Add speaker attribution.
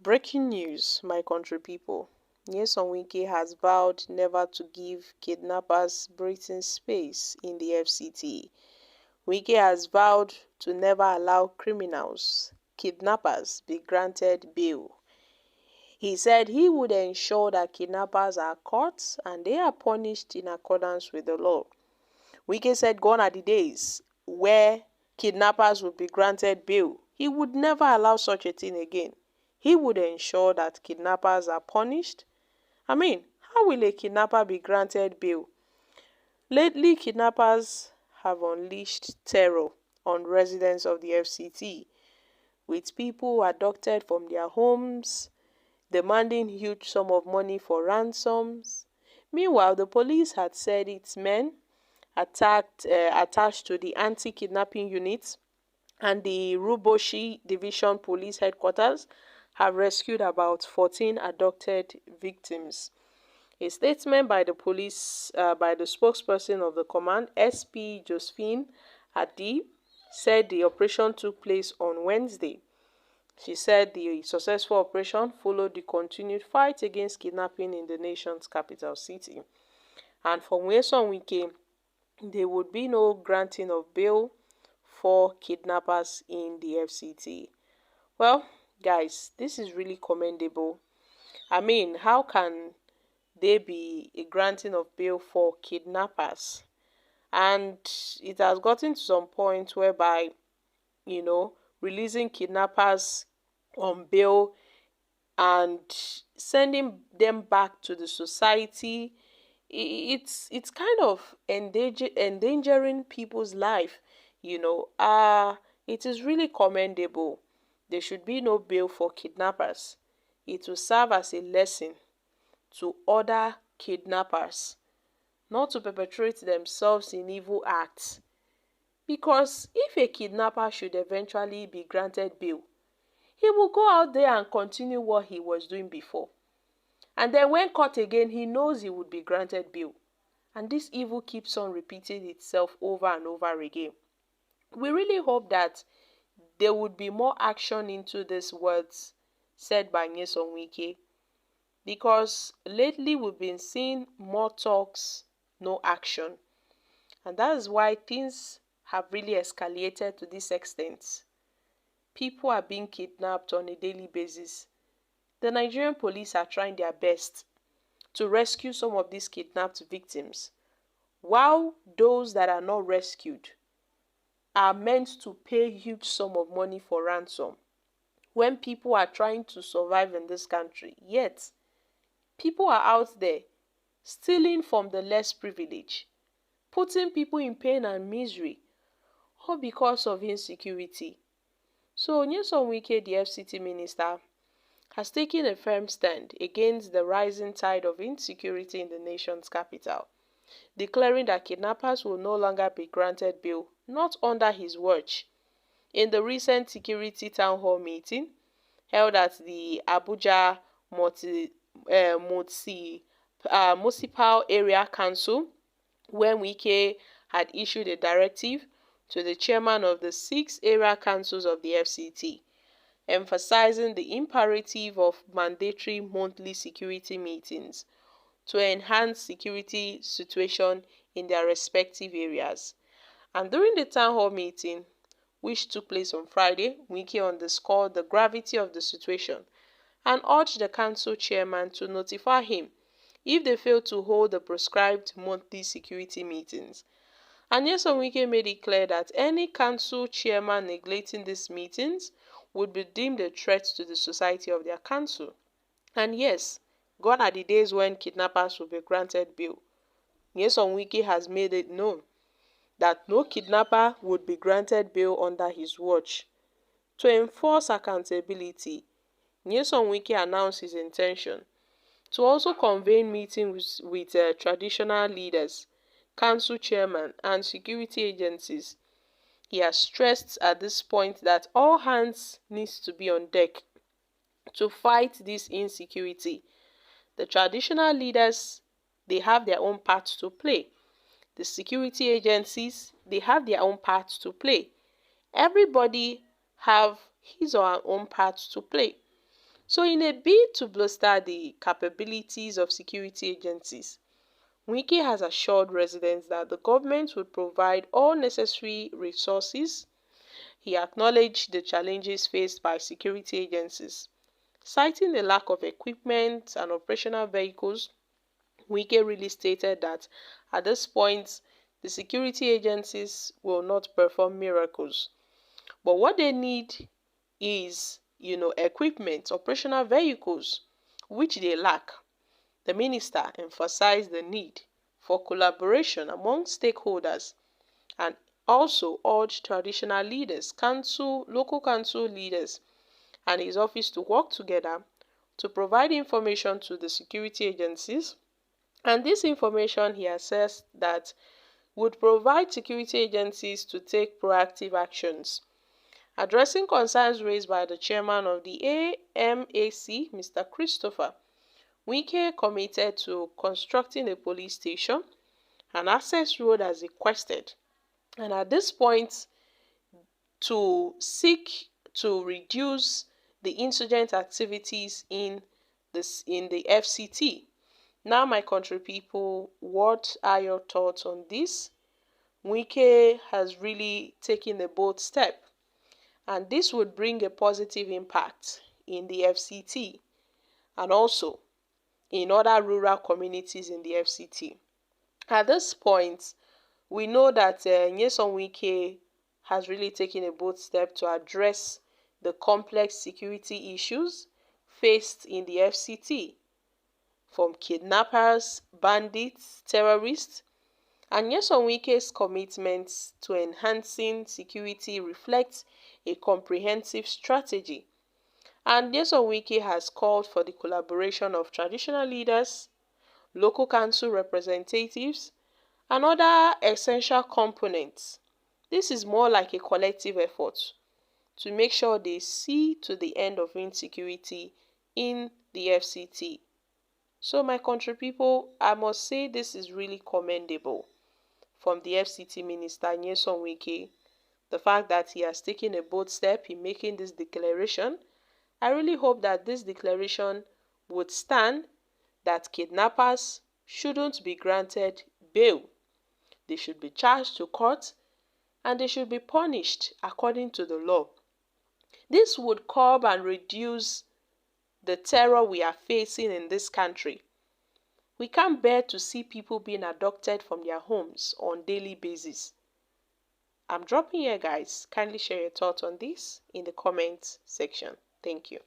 Speaker 1: Breaking news, my country people. Nyesom Wike has vowed never to give kidnappers breathing space in the FCT. Wike has vowed to never allow criminals, kidnappers, be granted bail. He said he would ensure that kidnappers are caught and they are punished in accordance with the law. Wike said gone are the days where kidnappers would be granted bail. He would never allow such a thing again. He would ensure that kidnappers are punished. How will a kidnapper be granted bail? Lately, kidnappers have unleashed terror on residents of the FCT, with people abducted from their homes, demanding huge sum of money for ransoms. Meanwhile, the police had said its men attached to the anti-kidnapping unit and the Ruboshi Division Police Headquarters have rescued about 14 abducted victims. A statement by the police, by the spokesperson of the command, SP Josephine Adi, said the operation took place on Wednesday. She said the successful operation followed the continued fight against kidnapping in the nation's capital city. And from Nyesom Wike, there would be no granting of bail for kidnappers in the FCT. Well, guys, this is really commendable. How can there be a granting of bail for kidnappers? And it has gotten to some point whereby, releasing kidnappers on bail and sending them back to the society, it's kind of endangering people's life. It is really commendable. There should be no bail for kidnappers. It will serve as a lesson to other kidnappers not to perpetrate themselves in evil acts. Because if a kidnapper should eventually be granted bail, he will go out there and continue what he was doing before. And then when caught again, he knows he would be granted bail. And this evil keeps on repeating itself over and over again. We really hope that there would be more action into these words said by Nyesom Wike. Because lately we've been seeing more talks, no action. And that is why things have really escalated to this extent. People are being kidnapped on a daily basis. The Nigerian police are trying their best to rescue some of these kidnapped victims, while those that are not rescued are meant to pay huge sum of money for ransom. When people are trying to survive in this country, yet people are out there stealing from the less privileged, putting people in pain and misery, all because of insecurity. So Nyesom Wike, the FCT minister, has taken a firm stand against the rising tide of insecurity in the nation's capital, declaring that kidnappers will no longer be granted bail, not under his watch. In the recent security town hall meeting held at the Abuja Municipal Area Council, when Wike had issued a directive to the chairman of the 6 area councils of the FCT, emphasizing the imperative of mandatory monthly security meetings to enhance security situation in their respective areas. And during the town hall meeting, which took place on Friday, Wike underscored the gravity of the situation and urged the council chairman to notify him if they fail to hold the prescribed monthly security meetings. And Nyesom Wike made it clear that any council chairman neglecting these meetings would be deemed a threat to the society of their council. And yes, gone are the days when kidnappers will be granted bail. Nyesom Wike has made it known that no kidnapper would be granted bail under his watch. To enforce accountability, Nyesom Wike announced his intention to also convene meetings with traditional leaders, council chairmen, and security agencies. He has stressed at this point that all hands needs to be on deck to fight this insecurity. The traditional leaders, they have their own part to play. The security agencies, they have their own part to play. Everybody have his or her own part to play. So in a bid to bolster the capabilities of security agencies, Wike has assured residents that the government would provide all necessary resources. He acknowledged the challenges faced by security agencies. Citing the lack of equipment and operational vehicles, Wike really stated that at this point, the security agencies will not perform miracles. But what they need is, equipment, operational vehicles, which they lack. The minister emphasized the need for collaboration among stakeholders and also urged traditional leaders, local council leaders, and his office to work together to provide information to the security agencies. And this information, he assessed, that would provide security agencies to take proactive actions. Addressing concerns raised by the chairman of the AMAC, Mr. Christopher, Wike committed to constructing a police station, an access road as requested, and at this point, to seek to reduce the insurgent activities in the FCT. Now, my country people, what are your thoughts on this? Wike has really taken a bold step, and this would bring a positive impact in the FCT and also in other rural communities in the FCT. At this point, we know that Nyesom Wike has really taken a bold step to address the complex security issues faced in the FCT, from kidnappers, bandits, terrorists, and Nyesom Wike's commitment to enhancing security reflects a comprehensive strategy. And Nyesom Wike has called for the collaboration of traditional leaders, local council representatives, and other essential components. This is more like a collective effort to make sure they see to the end of insecurity in the FCT. So my country people, I must say this is really commendable from the FCT Minister Nyesom Wike. The fact that he has taken a bold step in making this declaration, I really hope that this declaration would stand, that kidnappers shouldn't be granted bail. They should be charged to court and they should be punished according to the law. This would curb and reduce the terror we are facing in this country. We can't bear to see people being abducted from their homes on daily basis. I'm dropping here, guys. Kindly share your thoughts on this in the comments section. Thank you.